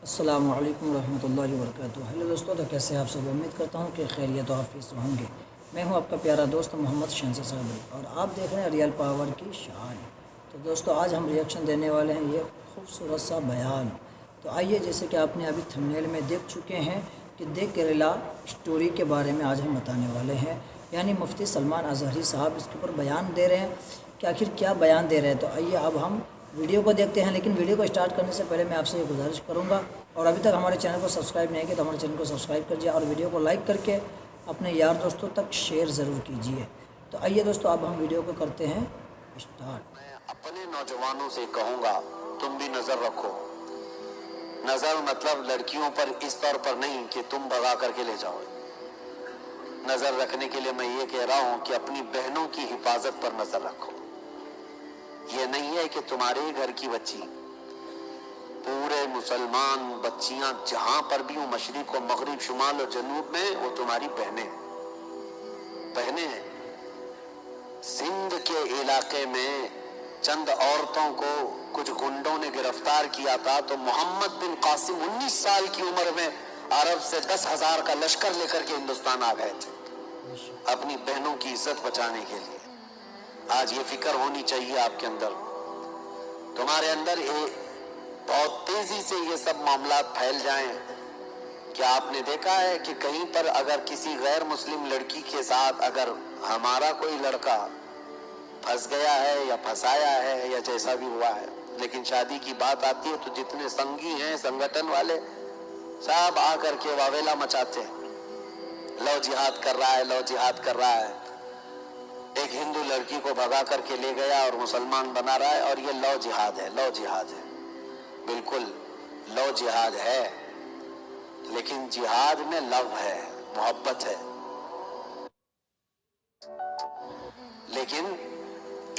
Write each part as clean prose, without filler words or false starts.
السلام علیکم ورحمۃ اللہ وبرکاتہ۔ ہیلو دوستوں، تو کیسے آپ سب؟ امید کرتا ہوں کہ خیریت و حافظ ہوں گے۔ میں ہوں آپ کا پیارا دوست محمد شہنشاہ صابری اور آپ دیکھ رہے ہیں ریئل پاور کی شان۔ تو دوستوں، آج ہم ریئیکشن دینے والے ہیں یہ خوبصورت سا بیان۔ تو آئیے، جیسے کہ آپ نے ابھی تھمبنیل میں دیکھ چکے ہیں کہ دی کیرلا اسٹوری کے بارے میں آج ہم بتانے والے ہیں، یعنی مفتی سلمان اظہری صاحب اس کے اوپر بیان دے رہے ہیں کہ آخر کیا بیان دے رہے ہیں۔ تو آئیے اب ہم ویڈیو کو دیکھتے ہیں، لیکن ویڈیو کو اسٹارٹ کرنے سے پہلے میں آپ سے یہ گزارش کروں گا، اور ابھی تک ہمارے چینل کو سبسکرائب نہیں کیا تو ہمارے چینل کو سبسکرائب کر دیجیے اور ویڈیو کو لائک کر کے اپنے یار دوستوں تک شیئر ضرور کیجیے۔ تو آئیے دوستوں، اب ہم ویڈیو کو کرتے ہیں اسٹارٹ۔ میں اپنے نوجوانوں سے کہوں گا، تم بھی نظر رکھو۔ نظر مطلب لڑکیوں پر اس طور پر نہیں کہ تم بھگا کر کے لے جاؤ۔ نظر رکھنے کے لیے میں یہ کہہ رہا ہوں کہ اپنی بہنوں کی حفاظت پر نظر رکھو۔ یہ نہیں ہے کہ تمہارے گھر کی بچی، پورے مسلمان بچیاں جہاں پر بھی ہوں، مشرق و مغرب، شمال و جنوب میں، وہ تمہاری بہنیں ہیں۔ سندھ کے علاقے میں چند عورتوں کو کچھ گنڈوں نے گرفتار کیا تھا، تو محمد بن قاسم 19 سال کی عمر میں عرب سے 10,000 کا لشکر لے کر کے ہندوستان آ گئے تھے اپنی بہنوں کی عزت بچانے کے لیے۔ آج یہ فکر ہونی چاہیے آپ کے اندر، تمہارے اندر بہت تیزی سے یہ سب معاملات پھیل جائیں۔ کیا آپ نے دیکھا ہے کہ کہیں پر اگر کسی غیر مسلم لڑکی کے ساتھ اگر ہمارا کوئی لڑکا پھنس گیا ہے یا پھنسایا ہے یا جیسا بھی ہوا ہے، لیکن شادی کی بات آتی ہے تو جتنے سنگی ہیں، سنگٹن والے، سب آ کر کے واویلا مچاتے ہیں، لو جہاد کر رہا ہے، لو جہاد کر رہا ہے۔ ایک ہندو لڑکی کو بھگا کر کے لے گیا اور مسلمان بنا رہا ہے، اور یہ لو جہاد ہے، لو جہاد ہے۔ بالکل لو جہاد ہے، لیکن جہاد میں لو ہے، محبت ہے۔ لیکن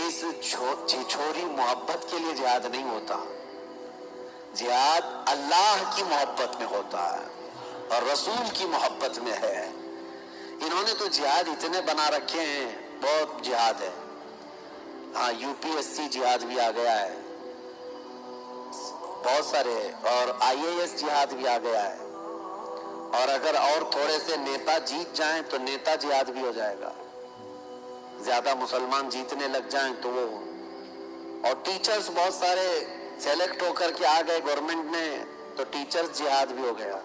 اس چھوری محبت کے لیے جہاد نہیں ہوتا، جہاد اللہ کی محبت میں ہوتا ہے اور رسول کی محبت میں ہے۔ انہوں نے تو جہاد اتنے بنا رکھے ہیں، بہت جہاد ہے۔ ہاں، UPSC جہاد بھی آ گیا ہے، بہت سارے، اور IAS جہاد بھی آ گیا ہے، اور اگر اور تھوڑے سے نیتا جیت جائیں تو نیتا جہاد بھی ہو جائے گا، زیادہ مسلمان جیتنے لگ جائیں تو وہ، اور ٹیچرز بہت سارے سیلیکٹ ہو کر کے آ گئے گورنمنٹ میں تو ٹیچرز جہاد بھی ہو گیا۔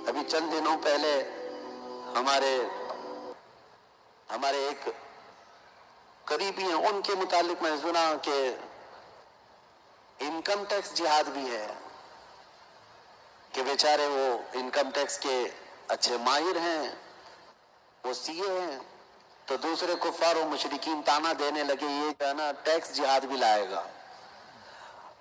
ابھی چند دنوں پہلے ہمارے ایک قریبی ہیں، ان کے متعلق میں سنا کہ انکم ٹیکس جہاد بھی ہے، کہ بیچارے وہ انکم ٹیکس کے اچھے ماہر ہیں، وہ CA ہیں، تو دوسرے کفار و مشرکین تانا دینے لگے، یہ جو ہے نا ٹیکس جہاد بھی لائے گا۔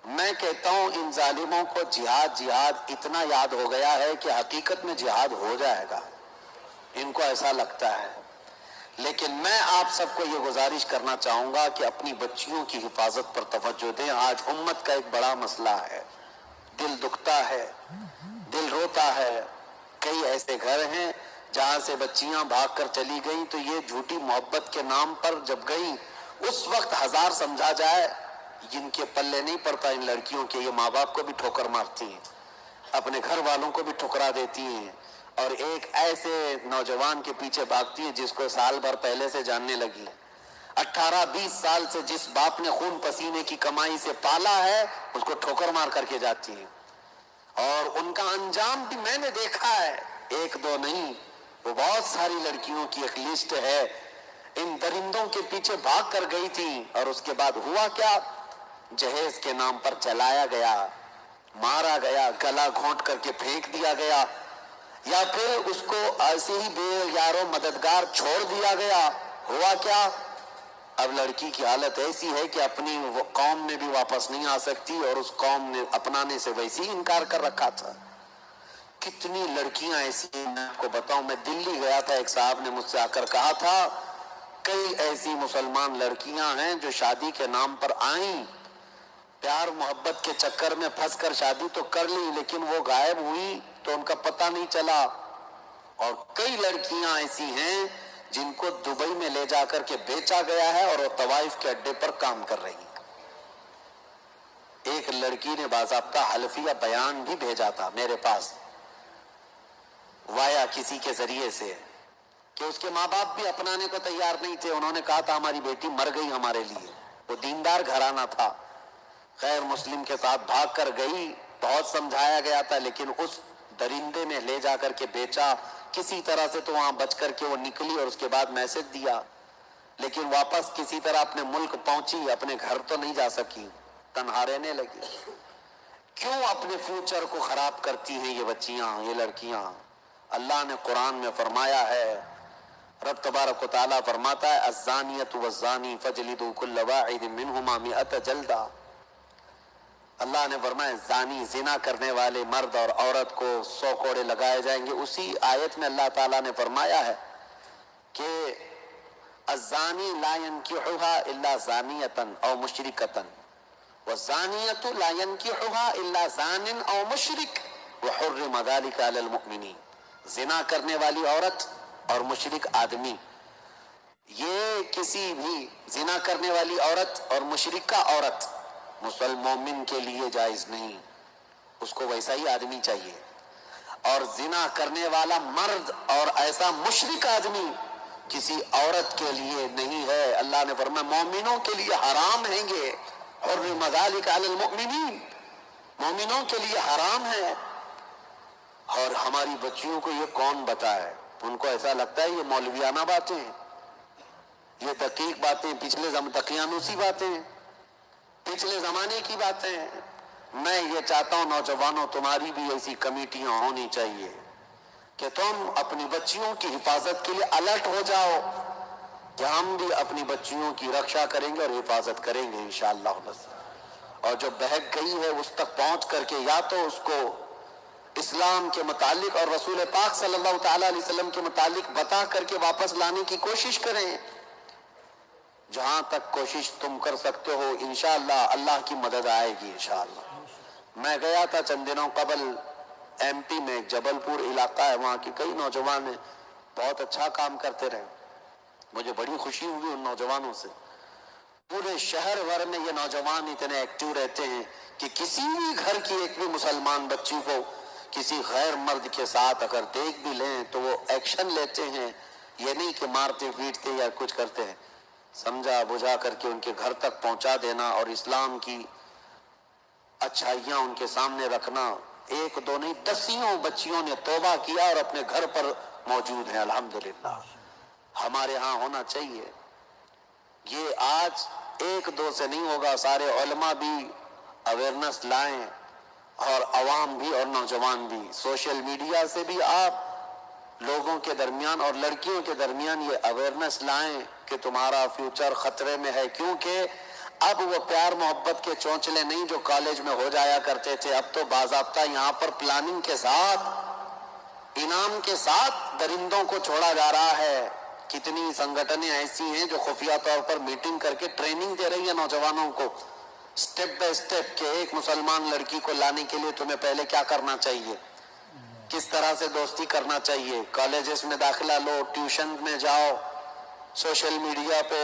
میں کہتا ہوں ان ظالموں کو جہاد اتنا یاد ہو گیا ہے کہ حقیقت میں جہاد ہو جائے گا، ان کو ایسا لگتا ہے۔ لیکن میں آپ سب کو یہ گزارش کرنا چاہوں گا کہ اپنی بچیوں کی حفاظت پر توجہ دیں۔ آج امت کا ایک بڑا مسئلہ ہے، دل دکھتا ہے، دل روتا ہے۔ کئی ایسے گھر ہیں جہاں سے بچیاں بھاگ کر چلی گئیں، تو یہ جھوٹی محبت کے نام پر جب گئیں، اس وقت ہزار سمجھا جائے، جن کے پلے نہیں پڑتا ان لڑکیوں کے، یہ ماں باپ کو بھی ٹھوکر مارتی ہیں، اپنے گھر والوں کو بھی ٹھکرا دیتی ہیں، اور ایک ایسے نوجوان کے پیچھے بھاگتی ہے جس کو سال بھر پہلے سے جاننے لگی ہے۔ 18-20 سال سے جس باپ نے خون پسینے کی کمائی سے پالا ہے، اس کو ٹھوکر مار کر کے جاتی ہے، اور ان کا انجام بھی میں نے دیکھا ہے، ایک دو نہیں، وہ بہت ساری لڑکیوں کی ایک لسٹ ہے، ان درندوں کے پیچھے بھاگ کر گئی تھی، اور اس کے بعد ہوا کیا؟ جہیز کے نام پر چلایا گیا، مارا گیا، گلا گھونٹ کر کے پھینک دیا گیا، یا پھر اس کو ایسے ہی بے یارو مددگار چھوڑ دیا گیا۔ ہوا کیا؟ اب لڑکی کی حالت ایسی ہے کہ اپنی قوم میں بھی واپس نہیں آ سکتی، اور اس قوم نے اپنانے سے ویسے ہی انکار کر رکھا تھا۔ کتنی لڑکیاں ایسی ہیں، میں آپ کو بتاؤں، میں دلی گیا تھا، ایک صاحب نے مجھ سے آ کر کہا تھا، کئی ایسی مسلمان لڑکیاں ہیں جو شادی کے نام پر آئیں، پیار محبت کے چکر میں پھنس کر شادی تو کر لی، لیکن وہ غائب ہوئی تو ان کا پتہ نہیں چلا۔ اور کئی لڑکیاں ایسی ہیں جن کو دبئی میں لے جا کر کے بیچا گیا ہے، اور وہ طوائف کے اڈے پر کام کر رہی ہیں۔ ایک لڑکی نے باضابطہ حلفیہ بیان بھی بھیجا تھا میرے پاس وایا کسی کے ذریعے سے کہ اس کے ماں باپ بھی اپنانے کو تیار نہیں تھے. انہوں نے کہا تھا ہماری بیٹی مر گئی ہمارے لیے. وہ دیندار گھرانہ تھا, غیر مسلم کے ساتھ بھاگ کر گئی, بہت سمجھایا گیا تھا لیکن اس درندے نے لے جا کر کے بیچا کسی طرح سے. تو وہاں بچ کر کے وہ نکلی اور اس کے بعد میسج دیا, لیکن واپس کسی طرح اپنے ملک پہنچی, اپنے گھر تو نہیں جا سکی, تنہا رہنے لگی. کیوں اپنے فیوچر کو خراب کرتی ہیں یہ بچیاں, یہ لڑکیاں؟ اللہ نے قرآن میں فرمایا ہے, رب تبارک و تعالیٰ فرماتا ہے الزانیۃ والزانی فجلدوا کل واحد منہما 100 جلدہ. اللہ نے فرمایا زانی زنا کرنے والے مرد اور عورت کو 100 کوڑے لگائے جائیں گے. اسی آیت میں اللہ تعالیٰ نے فرمایا ہے کہ الزانی لا ينکحها الا زانیۃ او مشرکۃ والزانیۃ لا ينکحها الا زان او مشرک وحرم ذلک علی المؤمنین. زنا کرنے والی عورت اور مشرک آدمی, یہ کسی بھی زنا کرنے والی عورت اور مشرکہ عورت مومن کے لیے جائز نہیں, اس کو ویسا ہی آدمی چاہیے. اور زنا کرنے والا مرد اور ایسا مشرک آدمی کسی عورت کے لیے نہیں ہے. اللہ نے فرمایا مومنوں کے لیے حرام ہیں گے, حرم ذلک علی المؤمنین, مومنوں کے لیے حرام ہے. اور ہماری بچیوں کو یہ کون بتائے؟ ان کو ایسا لگتا ہے یہ مولویانہ باتیں ہیں, یہ دقیق باتیں, دقیانوسی باتیں, پچھلے زمانے کی باتیں ہیں. میں یہ چاہتا ہوں نوجوانوں تمہاری بھی ایسی کمیٹیاں ہونی چاہیے کہ تم اپنی بچیوں کی حفاظت کے لیے الرٹ ہو جاؤ کہ ہم بھی اپنی بچیوں کی رکشا کریں گے اور حفاظت کریں گے انشاءاللہ. اور جو بہک گئی ہے اس تک پہنچ کر کے یا تو اس کو اسلام کے متعلق اور رسول پاک صلی اللہ تعالیٰ علیہ وسلم کے متعلق بتا کر کے واپس لانے کی کوشش کریں. جہاں تک کوشش تم کر سکتے ہو انشاءاللہ اللہ کی مدد آئے گی انشاءاللہ. میں گیا تھا چند دنوں قبل ایم پی میں, جبل پور علاقہ ہے, وہاں کی کئی نوجوان ہیں, بہت اچھا کام کرتے رہے. مجھے بڑی خوشی ہوئی ان نوجوانوں سے. پورے شہر بھر میں یہ نوجوان اتنے ایکٹیو رہتے ہیں کہ کسی بھی گھر کی ایک بھی مسلمان بچی کو کسی غیر مرد کے ساتھ اگر دیکھ بھی لیں تو وہ ایکشن لیتے ہیں. یہ نہیں کہ مارتے پیٹتے یا کچھ کرتے ہیں, سمجھا بجھا کر کے ان کے گھر تک پہنچا دینا اور اسلام کی اچھائیاں ان کے سامنے رکھنا. ایک دو نہیں, دسیوں بچیوں نے توبہ کیا اور اپنے گھر پر موجود ہیں الحمدللہ. ہمارے ہاں ہونا چاہیے. یہ آج ایک دو سے نہیں ہوگا, سارے علماء بھی اویئرنس لائیں اور عوام بھی اور نوجوان بھی. سوشل میڈیا سے بھی آپ لوگوں کے درمیان اور لڑکیوں کے درمیان یہ اویئرنس لائیں کہ تمہارا فیوچر خطرے میں ہے. کیونکہ اب وہ پیار محبت کے چونچلے نہیں جو کالج میں ہو جایا کرتے تھے, اب تو باضابطہ یہاں پر پلاننگ کے ساتھ, انعام کے ساتھ درندوں کو چھوڑا جا رہا ہے. کتنی سنگٹنیں ایسی ہیں جو خفیہ طور پر میٹنگ کر کے ٹریننگ دے رہی ہیں نوجوانوں کو سٹیپ بائی سٹیپ کہ ایک مسلمان لڑکی کو لانے کے لیے تمہیں پہلے کیا کرنا چاہیے, کس طرح سے دوستی کرنا چاہیے, کالجز میں داخلہ لو, ٹیوشن میں جاؤ, سوشل میڈیا پہ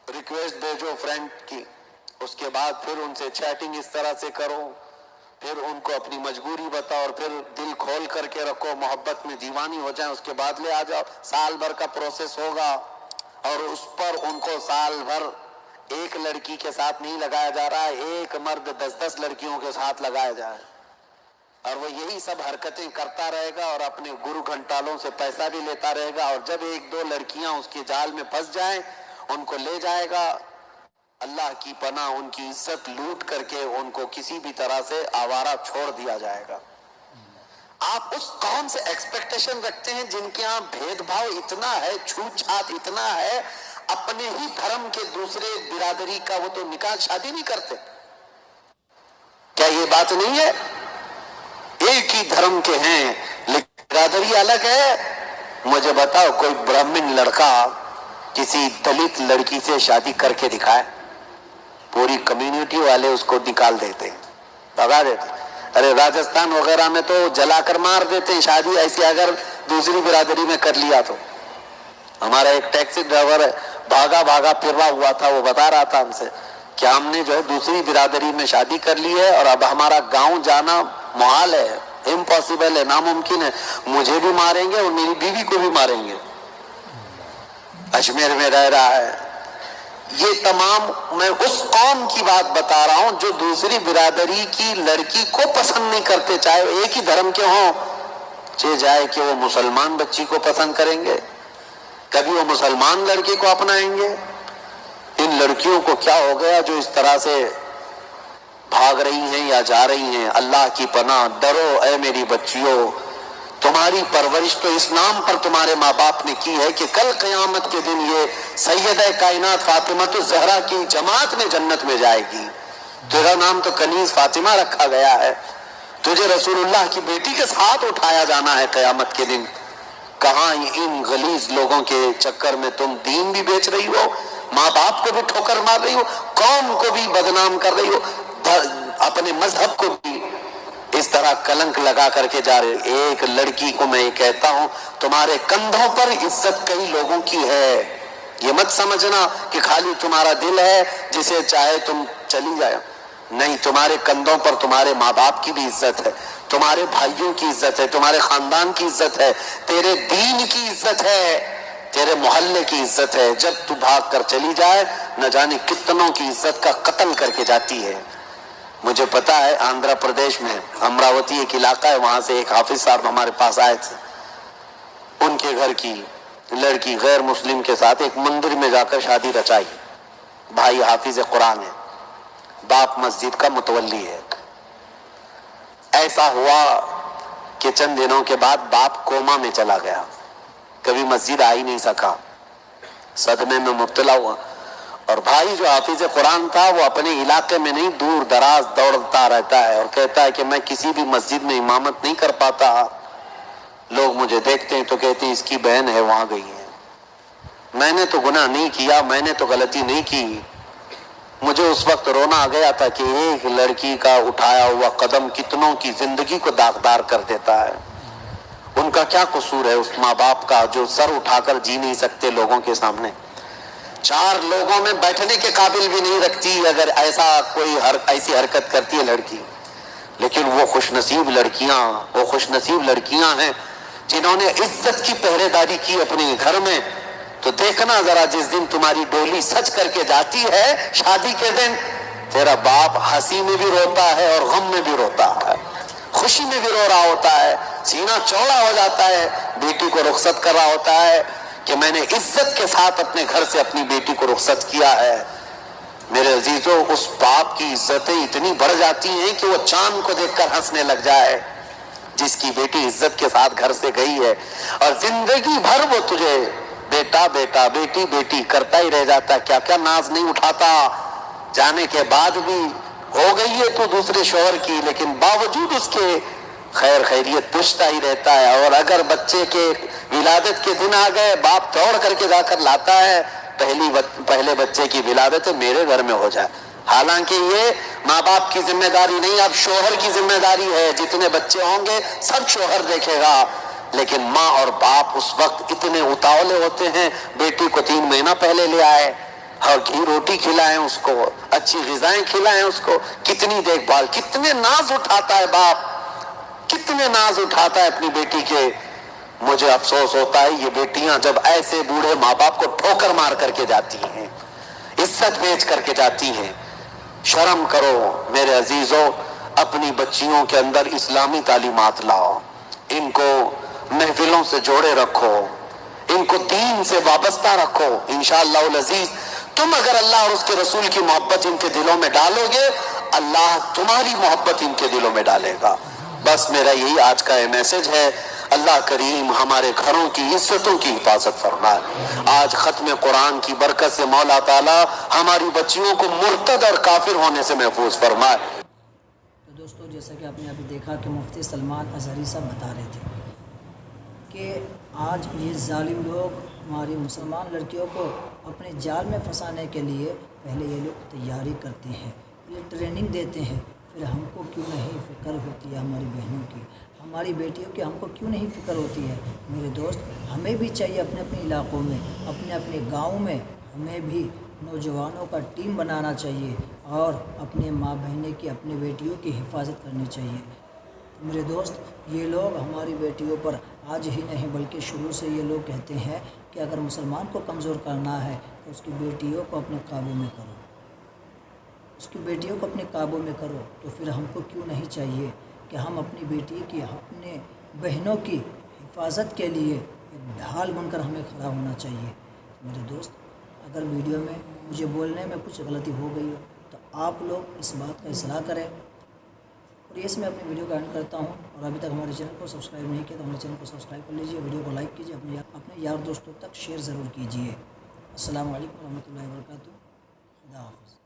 ریکویسٹ بھیجو فرینڈ کی, اس کے بعد پھر ان سے چیٹنگ اس طرح سے کرو, پھر ان کو اپنی مجبوری بتاؤ اور پھر دل کھول کر کے رکھو, محبت میں دیوانی ہو جائیں, اس کے بعد لے آ جاؤ. سال بھر کا پروسیس ہوگا اور اس پر ان کو سال بھر ایک لڑکی کے ساتھ نہیں لگایا جا رہا ہے, ایک مرد 10 لڑکیوں کے ساتھ لگایا جائے اور وہ یہی سب حرکتیں کرتا رہے گا اور اپنے گرو گھنٹالوں سے پیسہ بھی لیتا رہے گا. اور جب ایک دو لڑکیاں اس کے جال میں پھنس جائیں ان کو لے جائے گا, اللہ کی پناہ, ان کی عزت لوٹ کر کے ان کو کسی بھی طرح سے آوارہ چھوڑ دیا جائے گا. آپ اس قوم سے ایکسپیکٹیشن رکھتے ہیں جن کے ہاں بھید بھاؤ اتنا ہے, چھوت چھات اتنا ہے, اپنے ہی دھرم کے دوسرے برادری کا وہ تو نکاح شادی نہیں کرتے. کیا یہ بات نہیں ہے؟ ایک ہی دھرم کے ہیں لیکن برادری الگ ہے. مجھے بتاؤ کوئی برہمن لڑکا کسی دلت لڑکی سے شادی کر کے دکھائے, پوری کمیونٹی والے اس کو نکال دیتے ہیں, بھگا دیتے. ارے راجستھان وغیرہ میں تو جلا کر مار دیتے ہیں شادی ایسی اگر دوسری برادری میں کر لیا تو. ہمارا ایک ٹیکسی ڈرائیور ہے, بھاگا پھر رہا ہوا تھا, وہ بتا رہا تھا ہم سے کہ ہم نے جو ہے دوسری برادری میں شادی کر لی ہے اور اب ہمارا گاؤں جانا محال ہے، امپاسبل ہے، ناممکن ہے، مجھے بھی ماریں گے اور میری بیوی کو بھی ماریں گے، اجمیر میں رہ رہا ہے۔ یہ تمام میں اس قوم کی بات بتا رہا ہوں جو دوسری برادری کی لڑکی کو پسند نہیں کرتے، چاہے وہ ایک ہی دھرم کے ہوں، چاہے جائے کہ وہ مسلمان بچی کو پسند کریں گے، کبھی وہ مسلمان لڑکی کو اپنائیں گے۔ ان لڑکیوں کو کیا ہو گیا جو اس طرح سے بھاگ رہی ہیں یا جا رہی ہیں؟ اللہ کی پناہ، ڈرو اے میری بچیوں، تمہاری پرورش تو اسلام پر تمہارے ماں باپ نے کی ہے کہ کل قیامت کے دن یہ سیدہ کائنات فاطمہ الزہرا کی جماعت میں جنت میں جائے گی۔ تیرا نام تو کنیز فاطمہ رکھا گیا ہے، تجھے رسول اللہ کی بیٹی کے ساتھ اٹھایا جانا ہے قیامت کے دن۔ کہاں ان غلیظ لوگوں کے چکر میں تم دین بھی بیچ رہی ہو، ماں باپ کو بھی ٹھوکر مار رہی ہو، قوم کو بھی بدنام کر رہی ہو، اپنے مذہب کو بھی اس طرح کلنک لگا کر کے جا رہے۔ ایک لڑکی کو میں یہ کہتا ہوں، تمہارے کندھوں پر عزت کئی لوگوں کی ہے، یہ مت سمجھنا کہ خالی تمہارا دل ہے جسے چاہے تم چلی جائے، نہیں، تمہارے کندھوں پر تمہارے ماں باپ کی بھی عزت ہے، تمہارے بھائیوں کی عزت ہے، تمہارے خاندان کی عزت ہے، تیرے دین کی عزت ہے، تیرے محلے کی عزت ہے۔ جب تو بھاگ کر چلی جائے نہ جانے کتنوں کی عزت کا قتل کر کے جاتی ہے۔ مجھے پتا ہے آندھرا پردیش میں امراوتی ایک علاقہ ہے، وہاں سے ایک حافظ صاحب ہمارے پاس آئے تھے، ان کے گھر کی لڑکی غیر مسلم کے ساتھ ایک مندر میں جا کر شادی رچائی، بھائی حافظ قرآن ہے، باپ مسجد کا متولی ہے۔ ایسا ہوا کہ چند دنوں کے بعد باپ کوما میں چلا گیا، کبھی مسجد آ ہی نہیں سکا، صدمے میں مبتلا ہوا، اور بھائی جو حافظ قرآن تھا وہ اپنے علاقے میں نہیں دور دراز دوڑتا رہتا ہے اور کہتا ہے کہ میں کسی بھی مسجد میں امامت نہیں کر پاتا، لوگ مجھے دیکھتے ہیں تو کہتے ہیں اس کی بہن ہے وہاں گئی ہے، میں نے تو گناہ نہیں کیا، میں نے تو غلطی نہیں کی۔ مجھے اس وقت رونا آ گیا تھا کہ ایک لڑکی کا اٹھایا ہوا قدم کتنوں کی زندگی کو داغدار کر دیتا ہے۔ ان کا کیا قصور ہے اس ماں باپ کا جو سر اٹھا کر جی نہیں سکتے لوگوں کے سامنے، چار لوگوں میں بیٹھنے کے قابل بھی نہیں رکھتی اگر ایسا کوئی ایسی حرکت کرتی ہے لڑکی۔ لیکن وہ خوش نصیب لڑکیاں ہیں جنہوں نے عزت کی پہرے داری کی اپنے گھر میں۔ تو دیکھنا ذرا جس دن تمہاری ڈولی سج کر کے جاتی ہے شادی کے دن، تیرا باپ ہنسی میں بھی روتا ہے اور غم میں بھی روتا ہے، خوشی میں بھی رو رہا ہوتا ہے، سینہ چوڑا ہو جاتا ہے، بیٹی کو رخصت کر رہا ہوتا ہے کہ میں نے عزت کے ساتھ اپنے گھر سے اپنی بیٹی کو رخصت کیا ہے۔ میرے عزیزوں، اس باپ کی عزتیں اتنی بڑھ جاتی ہیں کہ وہ چاند کو دیکھ کر ہنسنے لگ جائے جس کی بیٹی عزت کے ساتھ گھر سے گئی ہے، اور زندگی بھر وہ تجھے بیٹا بیٹا بیٹی بیٹی کرتا ہی رہ جاتا ہے، کیا کیا ناز نہیں اٹھاتا، جانے کے بعد بھی ہو گئی ہے تو دوسرے شوہر کی، لیکن باوجود اس کے خیر خیریت پوچھتا ہی رہتا ہے، اور اگر بچے کے ولادت کے دن آ گئے باپ دوڑ کر کے جا کر لاتا ہے، پہلے بچے کی ولادت میرے گھر میں ہو جائے۔ حالانکہ یہ ماں باپ کی ذمہ داری نہیں، اب شوہر کی ذمہ داری ہے، جتنے بچے ہوں گے سب شوہر دیکھے گا، لیکن ماں اور باپ اس وقت اتنے اتاولے ہوتے ہیں، بیٹی کو 3 مہینہ پہلے لے آئے اور گھی روٹی کھلائیں اس کو، اچھی غذائیں کھلائیں اس کو، کتنی دیکھ بھال، کتنے ناز اٹھاتا ہے باپ، کتنے ناز اٹھاتا ہے اپنی بیٹی کے۔ مجھے افسوس ہوتا ہے یہ بیٹیاں جب ایسے بوڑھے ماں باپ کو ٹھوکر مار کر کے جاتی ہیں، عزت بیچ کر کے جاتی ہیں۔ شرم کرو میرے عزیزوں، اپنی بچیوں کے اندر اسلامی تعلیمات لاؤ، ان کو محفلوں سے جوڑے رکھو، ان کو دین سے وابستہ رکھو۔ انشاءاللہ العزیز تم اگر اللہ اور اس کے رسول کی محبت ان کے دلوں میں ڈالو گے، اللہ تمہاری محبت ان کے دلوں میں ڈالے گا۔ بس میرا یہی آج کا میسج ہے۔ اللہ کریم ہمارے گھروں کی عزتوں کی حفاظت فرمائے۔ آج ختم قرآن کی برکت سے مولا تعالی ہماری بچیوں کو مرتد اور کافر ہونے سے محفوظ فرمائے۔ تو دوستو، جیسا کہ آپ نے ابھی دیکھا کہ مفتی سلمان اظہری صاحب بتا رہے تھے کہ آج یہ ظالم لوگ ہماری مسلمان لڑکیوں کو اپنے جال میں پھنسانے کے لیے پہلے یہ لوگ تیاری کرتے ہیں، پہلے ٹریننگ دیتے ہیں، پھر ہم کو کیوں نہیں فکر ہوتی ہے ہماری بہنوں کی، ہماری بیٹیوں کی ہم کو کیوں نہیں فکر ہوتی ہے؟ میرے دوست، ہمیں بھی چاہیے اپنے اپنے علاقوں میں، اپنے اپنے گاؤں میں ہمیں بھی نوجوانوں کا ٹیم بنانا چاہیے اور اپنے ماں بہنیں کی اپنی بیٹیوں کی حفاظت کرنی چاہیے۔ میرے دوست، یہ لوگ ہماری بیٹیوں پر آج ہی نہیں بلکہ شروع سے یہ لوگ کہتے ہیں کہ اگر مسلمان کو کمزور کرنا ہے تو اس کی بیٹیوں کو اپنے قابو میں کرو، اس کی بیٹیوں کو اپنے قابو میں کرو۔ تو پھر ہم کو کیوں نہیں چاہیے کہ ہم اپنی بیٹی کی، اپنے بہنوں کی حفاظت کے لیے ایک ڈھال بن کر ہمیں کھڑا ہونا چاہیے۔ میرے دوست، اگر ویڈیو میں مجھے بولنے میں کچھ غلطی ہو گئی ہو تو آپ لوگ اس بات کا اصلاح کریں۔ اور یہ میں اپنی ویڈیو کا اینڈ کرتا ہوں، اور ابھی تک ہمارے چینل کو سبسکرائب نہیں کیا تو ہمارے چینل کو سبسکرائب کر لیجیے، ویڈیو کو لائک کیجیے، اپنے یار دوستوں تک شیئر ضرور کیجیے۔ السلام علیکم ورحمۃ اللہ وبرکاتہ۔ خدا حافظ۔